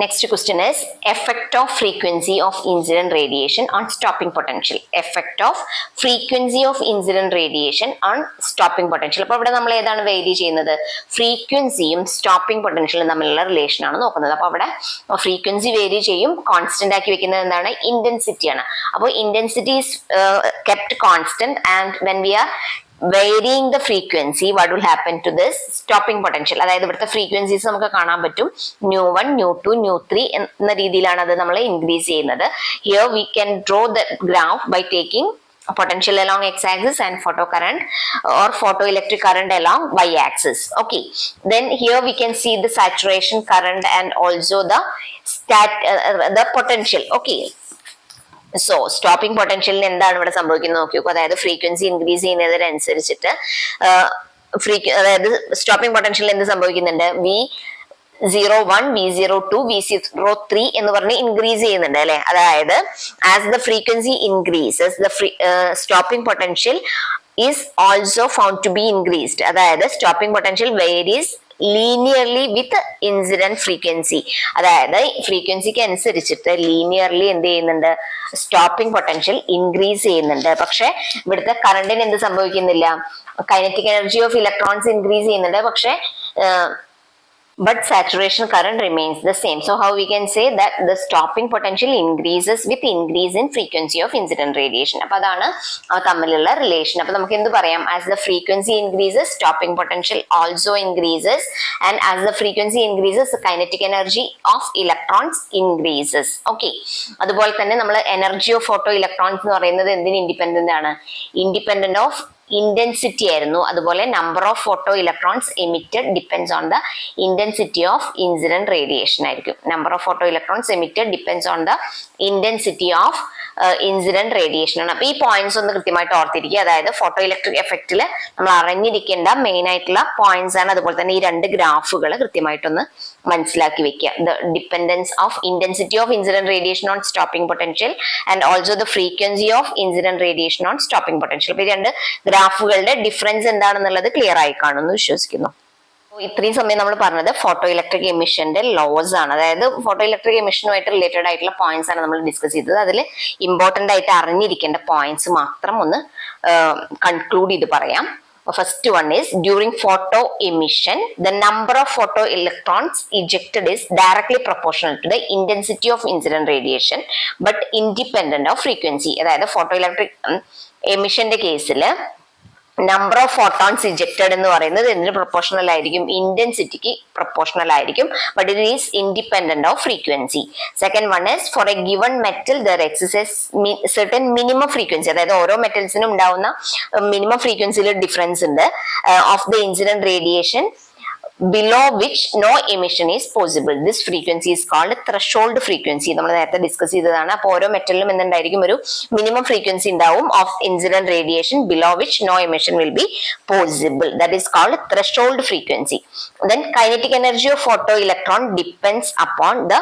Next question is effect of frequency of incident radiation on stopping potential. Effect of frequency of incident radiation on stopping potential. അപ്പോൾ ഇവിടെ നമ്മൾ ഏതാണ് vary ചെയ്യുന്നത്, ഫ്രീക്വൻസിയും സ്റ്റോപ്പിംഗ് പൊട്ടൻഷ്യലും തമ്മിലുള്ള relation ആണ് നോക്കുന്നത്. അപ്പോൾ അവിടെ ഫ്രീക്വൻസി വേരി ചെയ്യും, കോൺസ്റ്റന്റ് ആക്കി വെക്കുന്നത് എന്താണ്, ഇന്റൻസിറ്റി ആണ്. അപ്പോൾ intensity is kept constant and when we are varying the frequency, what will happen to this stopping potential? അതായത് ഇവിടുത്തെ ഫ്രീക്വൻസീസ് നമുക്ക് കാണാൻ പറ്റും, ന്യൂ1, ന്യൂ2, ന്യൂ3 എന്ന രീതിയിലാണ് അത് നമ്മൾ ഇൻക്രീസ് ചെയ്യുന്നത്. Here we can draw the graph by taking potential along x-axis and photocurrent or photoelectric current along y-axis. Okay, then here we can see the saturation current and also the potential. Okay, so stopping പൊട്ടൻഷ്യലിന് എന്താണ് ഇവിടെ സംഭവിക്കുന്നത് നോക്കി നോക്കൂ. അതായത് frequency increase ചെയ്യുന്നതിനനുസരിച്ചിട്ട് അതായത് stopping potential എന്ത് സംഭവിക്കുന്നുണ്ട്, V01, V02, V03 എന്ന് പറഞ്ഞ് ഇൻക്രീസ് ചെയ്യുന്നുണ്ട് അല്ലെ. അതായത് as the frequency increases the stopping potential is also found to be increased. അതായത് stopping potential varies linearly with incident frequency. അതായത് ഫ്രീക്വൻസിക്ക് അനുസരിച്ചിട്ട് ലീനിയർലി എന്ത് ചെയ്യുന്നുണ്ട്, സ്റ്റോപ്പിംഗ് പൊട്ടൻഷ്യൽ ഇൻക്രീസ് ചെയ്യുന്നുണ്ട്. പക്ഷെ ഇവിടുത്തെ കറണ്ടിന് എന്ത് സംഭവിക്കുന്നില്ല, kinetic energy of electrons increase ചെയ്യുന്നുണ്ട്, പക്ഷെ but saturation current remains the same. So how we can say that the stopping potential increases with increase in frequency of incident radiation. അപ്പോൾ അതാണ് തമ്മിലുള്ള റിലേഷൻ. അപ്പോൾ നമുക്ക് എന്ത് പറയാം? As the frequency increases, stopping potential also increases, and as the frequency increases, the kinetic energy of electrons increases. Okay. അതുപോലെ തന്നെ നമ്മൾ എനർജി ഓഫ് ഫോട്ടോ ഇലക്ട്രോൺസ് എന്ന് പറയുന്നത് എന്തിന് ഇൻഡിപെൻഡന്റ് ആണ്? ഇൻഡിപെൻഡന്റ് ഓഫ് ഇന്റൻസിറ്റി ആയിരുന്നു. അതുപോലെ number of photo electrons emitted depends on the intensity of incident radiation ആയിരിക്കും. Number of photo electrons emitted depends on the intensity of incident radiation ആണ്. അപ്പൊ ഈ പോയിന്റ്സ് ഒന്ന് കൃത്യമായിട്ട് ഓർത്തിരിക്കുക. അതായത് ഫോട്ടോ ഇലക്ട്രിക് എഫക്റ്റിൽ നമ്മൾ അറിഞ്ഞിരിക്കേണ്ട മെയിൻ ആയിട്ടുള്ള പോയിന്റ്സ് ആണ്. അതുപോലെ തന്നെ ഈ രണ്ട് ഗ്രാഫുകൾ കൃത്യമായിട്ടൊന്ന് മനസ്സിലാക്കി വെക്കുക. The dependence of intensity of incident radiation on stopping potential and also the frequency of incident radiation on stopping potential. അപ്പൊ ഈ രണ്ട് ഗ്രാഫുകളുടെ ഡിഫറൻസ് എന്താണെന്നുള്ളത് ക്ലിയർ ആയി കാണുമെന്ന് വിശ്വസിക്കുന്നു. ഇത്രയും സമയം നമ്മൾ പറഞ്ഞത് ഫോട്ടോ ഇലക്ട്രിക് എമിഷന്റെ ലോസ് ആണ്. അതായത് ഫോട്ടോ ഇലക്ട്രിക് എമിഷനുമായിട്ട് റിലേറ്റഡ് ആയിട്ടുള്ള പോയിന്റ്സ് ആണ് നമ്മൾ ഡിസ്കസ് ചെയ്തത്. അതിൽ ഇമ്പോർട്ടന്റ് ആയിട്ട് അറിഞ്ഞിരിക്കേണ്ട പോയിന്റ്സ് മാത്രം ഒന്ന് കൺക്ലൂഡ് ചെയ്ത് പറയാം. First one is during photo emission, the number of photo electrons ejected is directly proportional to the intensity of incident radiation, but independent of frequency. അതായത് ഫോട്ടോ ഇലക്ട്രിക് എമിഷന്റെ കേസിൽ നമ്പർ ഓഫ് ഫോട്ടോൺസ് ഇജക്റ്റഡ് എന്ന് പറയുന്നത് എന്തിന് proportional ആയിരിക്കും? ഇന്റൻസിറ്റിക്ക് proportional ആയിരിക്കും. But it is independent of frequency. Second one is for a given metal there exists certain minimum frequency. അതായത് ഓരോ മെറ്റൽസിനും ഉണ്ടാവുന്ന മിനിമം ഫ്രീക്വൻസിയിൽ ഡിഫറൻസ് ഉണ്ട് of the incident radiation below which no emission is possible. This frequency is called threshold frequency. നമ്മൾ നേരത്തെ discuss ചെയ്തതാണ്. അപ്പോൾ ഓരോ മെറ്റലിനും എന്തുണ്ടായിരിക്കും? ഒരു മിനിമം ഫ്രീക്വൻസി ഉണ്ടാവും of incident radiation below which no emission will be possible. That is called threshold frequency. Then kinetic energy of photoelectron depends upon the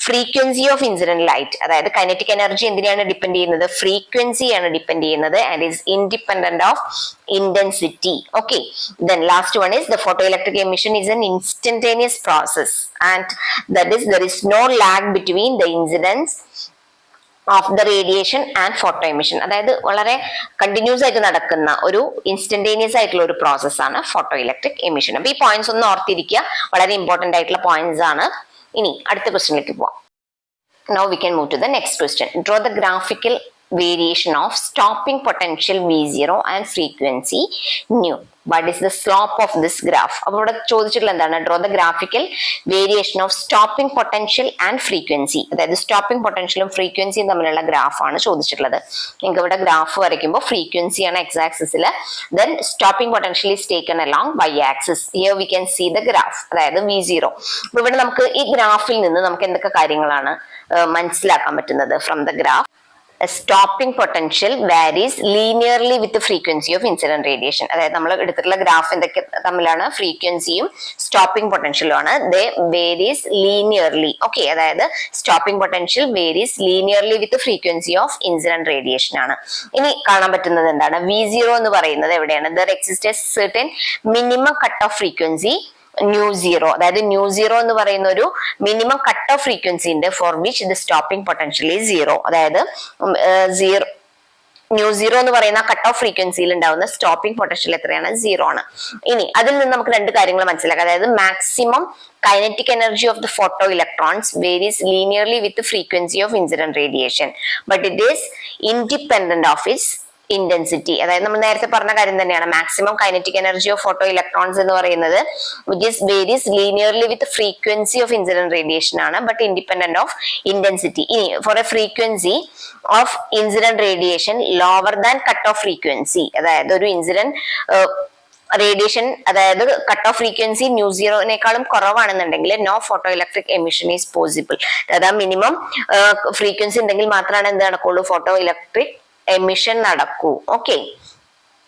frequency of incident light. അതായത് kinetic energy എന്തിനാണ് depend ചെയ്യുന്നത്? ഫ്രീക്വൻസിയാണ് depend ചെയ്യുന്നത് and is independent of intensity. Okay. Then last one is the photoelectric emission is an instantaneous process, and that is there is no lag between the incidence of the radiation and photo emission. അതായത് വളരെ continuous ആയിട്ട് നടക്കുന്ന ഒരു instantaneous ആയിട്ടുള്ള ഒരു process ആണ് photo electric emission. അപ്പൊ ഈ പോയിന്റ്സ് ഒന്ന് ഓർത്തിരിക്കുക, വളരെ ഇമ്പോർട്ടന്റ് ആയിട്ടുള്ള പോയിന്റ്സ് ആണ്. ഇനി അടുത്ത ക്വസ്റ്റ്യനിലേക്ക് പോവാം. Now we can move to the next question. Draw the graphical variation of stopping potential V0 and frequency nu. What is the slope of this graph? അപ്പോൾ ഇവിടെ ചോദിച്ചിട്ടുള്ള എന്താണ്? Draw the graphical variation of stopping potential and frequency. അതായത് stopping പൊട്ടൻഷ്യലും ഫ്രീക്വൻസിയും തമ്മിലുള്ള ഗ്രാഫാണ് ചോദിച്ചിട്ടുള്ളത്. നിങ്ങൾക്ക് ഇവിടെ ഗ്രാഫ് വരയ്ക്കുമ്പോൾ ഫ്രീക്വൻസിയാണ് എക്സ് ആക്സിസിൽ, then stopping potential is taken along Y axis. Here we can see the graph, അതായത് V0. അപ്പോൾ ഇവിടെ നമുക്ക് ഈ ഗ്രാഫിൽ നിന്ന് നമുക്ക് എന്തൊക്കെ കാര്യങ്ങളാണ് മനസ്സിലാക്കാൻ പറ്റുന്നത്? From the graph, a stopping potential varies linearly with the frequency of incident radiation. അതായത് നമ്മൾ എടുത്തിട്ടുള്ള ഗ്രാഫ് എന്തൊക്കെ തമ്മിലാണ്? ഫ്രീക്വൻസിയും സ്റ്റോപ്പിംഗ് പൊട്ടൻഷ്യലും ആണ്. They varies linearly. ഓക്കെ, അതായത് stopping potential varies linearly with frequency of incident radiation ആണ്. ഇനി കാണാൻ പറ്റുന്നത് എന്താണ്? V0 എന്ന് പറയുന്നത് എവിടെയാണ്? There exist a certain minimum cut off frequency ന്യൂ0. അതായത് ന്യൂ0 എന്ന് പറയുന്ന ഒരു മിനിമം കട്ട് ഓഫ് ഫ്രീക്വൻസി ഉണ്ട് for which the stopping potential is 0. അതായത് ന്യൂ0 എന്ന് പറയുന്ന കട്ട് ഓഫ് ഫ്രീക്വൻസിയിൽ ഉണ്ടാവുന്ന സ്റ്റോപ്പിംഗ് പൊട്ടൻഷ്യൽ എത്രയാണ്? 0 ആണ്. ഇനി അതിൽ നിന്ന് നമുക്ക് രണ്ട് കാര്യങ്ങൾ മനസ്സിലാക്കാം. അതായത് maximum kinetic energy of the photoelectrons varies linearly with the frequency of incident radiation, but it is independent of its intensity. അതായത് നമ്മൾ നേരത്തെ പറഞ്ഞ കാര്യം തന്നെയാണ്. Maximum kinetic energy of photo electrons എന്ന് പറയുന്നത് which is varies linearly with frequency of incident radiation ആണ്, but independent of intensity. ഇനി for a frequency of incident radiation lower than cut off frequency, അതായത് ഒരു ഇൻസിഡന്റ് റേഡിയേഷൻ അതായത് cut off frequency ന്യൂ0നേക്കാളും കുറവാണെന്നുണ്ടെങ്കിൽ no photo electric emission is possible. അതായത് minimum frequency ഉണ്ടെങ്കിൽ മാത്രമാണ് എന്ത് നടക്കുള്ളൂ? ഫോട്ടോ ഇലക്ട്രിക് emission നടക്കൂ. Okay,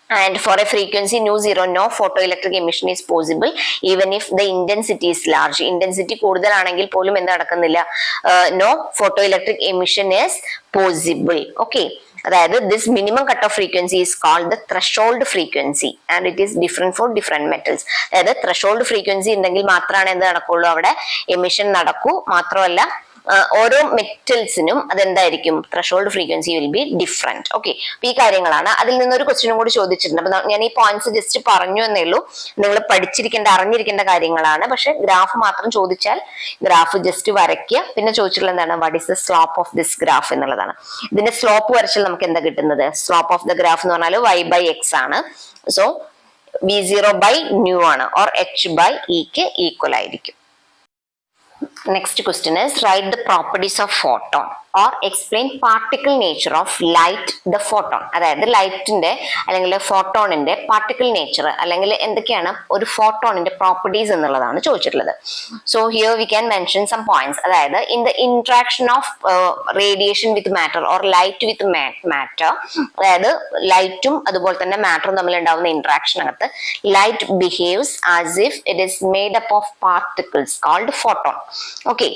and for a frequency nu0 no photoelectric emission is possible even if the intensity is large. intensity കൂടുതലാണെങ്കിൽ പോലും എന്ത് നടക്കുന്നില്ല? no photoelectric emission is possible. okay, അതായത് this minimum cut off frequency is called the threshold frequency and it is different for different metals. അതായത് threshold frequency ഉണ്ടെങ്കിൽ മാത്രമാണ് എന്ത് നടക്കുള്ളൂ? അവിടെ എമിഷൻ നടക്കൂ. മാത്രമല്ല ഓരോ മെറ്റൽസിനും അതെന്തായിരിക്കും threshold frequency will be different. Okay, അപ്പൊ ഈ കാര്യങ്ങളാണ്. അതിൽ നിന്നൊരു ക്വസ്റ്റ്യനും കൂടി ചോദിച്ചിട്ടുണ്ട്. അപ്പൊ ഞാൻ ഈ പോയിന്റ്സ് ജസ്റ്റ് പറഞ്ഞു എന്നേ ഉള്ളൂ. നിങ്ങൾ പഠിച്ചിരിക്കേണ്ട അറിഞ്ഞിരിക്കേണ്ട കാര്യങ്ങളാണ്. പക്ഷെ ഗ്രാഫ് മാത്രം ചോദിച്ചാൽ ഗ്രാഫ് ജസ്റ്റ് വരയ്ക്കുക. പിന്നെ ചോദിച്ചിട്ടുള്ള എന്താണ്, what is the slope of this graph എന്നുള്ളതാണ്. ഇതിന്റെ സ്ലോപ്പ് വരച്ചാൽ നമുക്ക് എന്താ കിട്ടുന്നത്? സ്ലോപ്പ് ഓഫ് ദ ഗ്രാഫ് എന്ന് പറഞ്ഞാൽ y/x ആണ്. സോ v0/nu ആണ്, ഓർ h/e ക്ക് ഈക്വൽ ആയിരിക്കും. Next question is, write the properties of photon or explain particle nature of light, the photon. അതായത് ലൈറ്റിന്റെ അല്ലെങ്കിൽ ഫോട്ടോണിന്റെ പാർട്ടിക്കിൾ നേച്ചർ അല്ലെങ്കിൽ എന്തൊക്കെയാണ് ഒരു ഫോട്ടോണിന്റെ പ്രോപ്പർട്ടീസ് എന്നുള്ളതാണ് ചോദിച്ചിട്ടുള്ളത്. So here we can mention some points. അതായത് in the interaction of radiation with matter or light with matter, അതായത് ലൈറ്റും അതുപോലെ തന്നെ മാറ്ററും തമ്മിൽ ഉണ്ടാവുന്ന ഇന്ററാക്ഷനകത്ത് light behaves as if it is made up of particles called photon. Okay,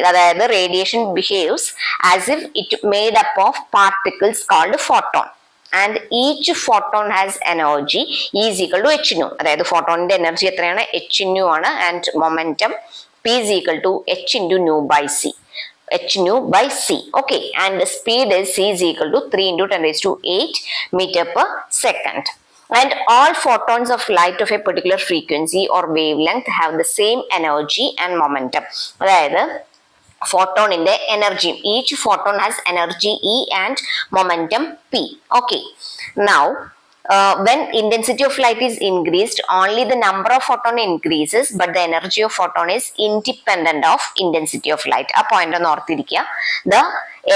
അതായത് radiation behaves as if it made up of particles called photon, and each photon has energy is equal to h nu. അതായത് ഫോട്ടോണിന്റെ energy എത്രയാണ്? h nu ആണ്, and momentum p is equal to h into nu by c. h nu by c. Okay, and the speed is c is equal to 3 into 10 raised to 8 meter per second. And all photons of light of a particular frequency or wavelength have the same energy and momentum. അതായത് ഫോട്ടോണിന്റെ energy, each photon has energy E and momentum P. Okay, now when intensity of light is increased, only the number of photon increases, but the energy of photon is independent of intensity of light. ആ point ഒന്ന് ഓർത്തിരിക്കുക. The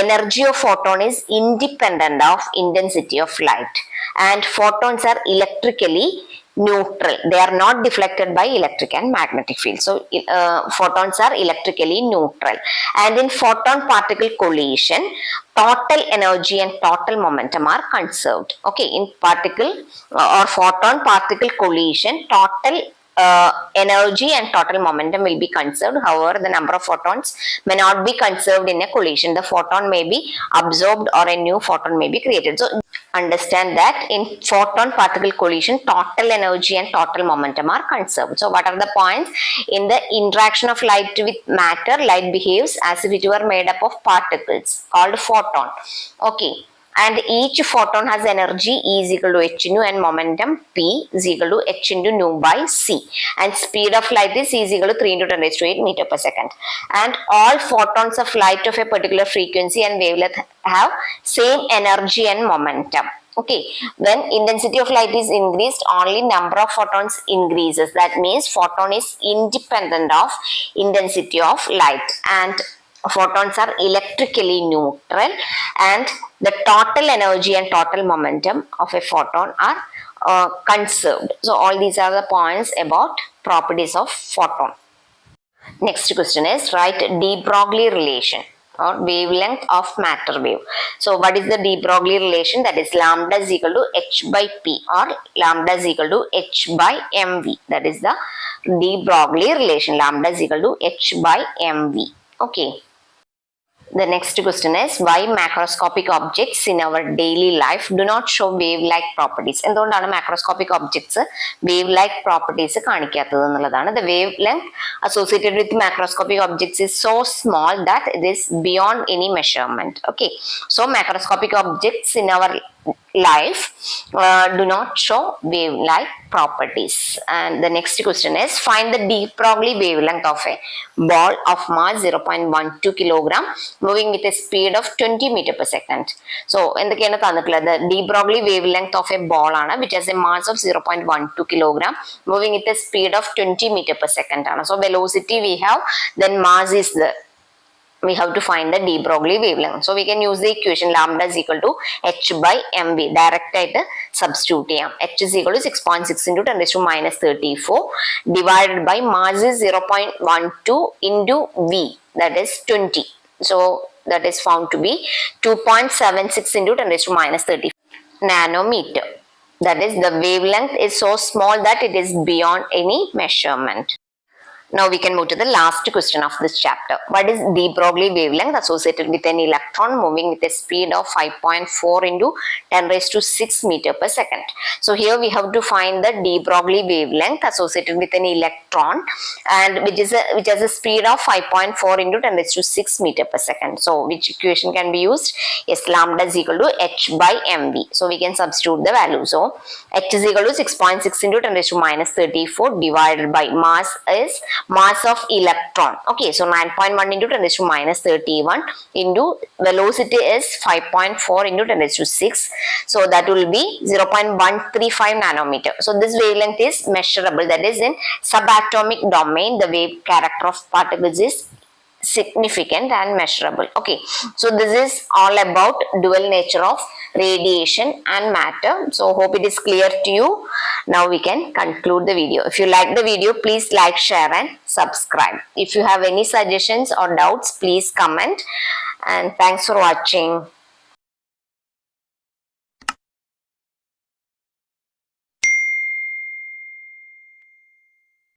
energy of photon is independent of intensity of light, and photons are electrically neutral. They are not deflected by electric and magnetic field. So photons are electrically neutral, and in photon particle collision, total energy and total momentum are conserved. Okay, in particle or photon particle collision, total energy and total momentum will be conserved. However, the number of photons may not be conserved in a collision. The photon may be absorbed or a new photon may be created. So understand that in photon particle collision, total energy and total momentum are conserved. So what are the points? In the interaction of light with matter, light behaves as if it were made up of particles called photon. Okay, and each photon has energy E is equal to h nu, and momentum P is equal to h into nu by c, and speed of light is E is equal to 3 into 10 raised to 8 meter per second. And all photons of light of a particular frequency and wavelength have same energy and momentum. Okay, when intensity of light is increased, only number of photons increases. That means photon is independent of intensity of light, and photons are electrically neutral, and the total energy and total momentum of a photon are conserved. So all these are the points about properties of photon. Next question is, write de Broglie relation or wavelength of matter wave. So what is the de Broglie relation? That is lambda is equal to h by p, or lambda is equal to h by mv. That is the de Broglie relation. Lambda is equal to h by mv. Okay. The next question is, why macroscopic objects in our daily life do not show wave-like properties? എന്തുകൊണ്ടാണ് macroscopic objects wave-like properties കാണിക്കാത്തത് എന്നുള്ളതാണ്. The wavelength associated with macroscopic objects is so small that it is beyond any measurement. Okay, so macroscopic objects in our life do not show wave-like properties. And the next question is, find the de Broglie wavelength of a ball of mass 0.12 kilogram moving with a speed of 20 meter per second. So എന്തൊക്കെയാണ് തന്നിട്ടുള്ളത്? de Broglie wavelength of a ball ആണ്, which has a mass of 0.12 kilogram moving with a speed of 20 meter per second ആണ്. So velocity we have, then mass is the, we have to find the de Broglie wavelength. So we can use the equation lambda is equal to h by mv. Direct ആയിട്ട് substitute ചെയ്യാം. h is equal to 6.6 into 10 raised to minus 34 divided by mass is 0.12 into v, that is 20. So that is found to be 2.76 into 10 raised to minus 30 nanometer. That is, the wavelength is so small that it is beyond any measurement. Now we can move to the last question of this chapter. What is de Broglie wavelength associated with an electron moving with a speed of 5.4 into 10 raised to 6 meter per second? So here we have to find the de Broglie wavelength associated with an electron, and which has a speed of 5.4 into 10 raised to 6 meter per second. So which equation can be used? Yes, lambda is equal to h by mv. So we can substitute the value. So h is equal to 6.6 into 10 raised to minus 34 divided by mass is mass of electron. Okay, so 9.1 into 10 raised to minus 31 into velocity is 5.4 into 10 raised to 6. So that will be 0.135 nanometer. So this wavelength is measurable, that is in subatomic domain. The wave character of particles is significant and measurable. Okay, so this is all about dual nature of radiation and matter. So hope it is clear to you. Now we can conclude the video. If you like the video, please like, share and subscribe. If you have any suggestions or doubts, please comment, and thanks for watching.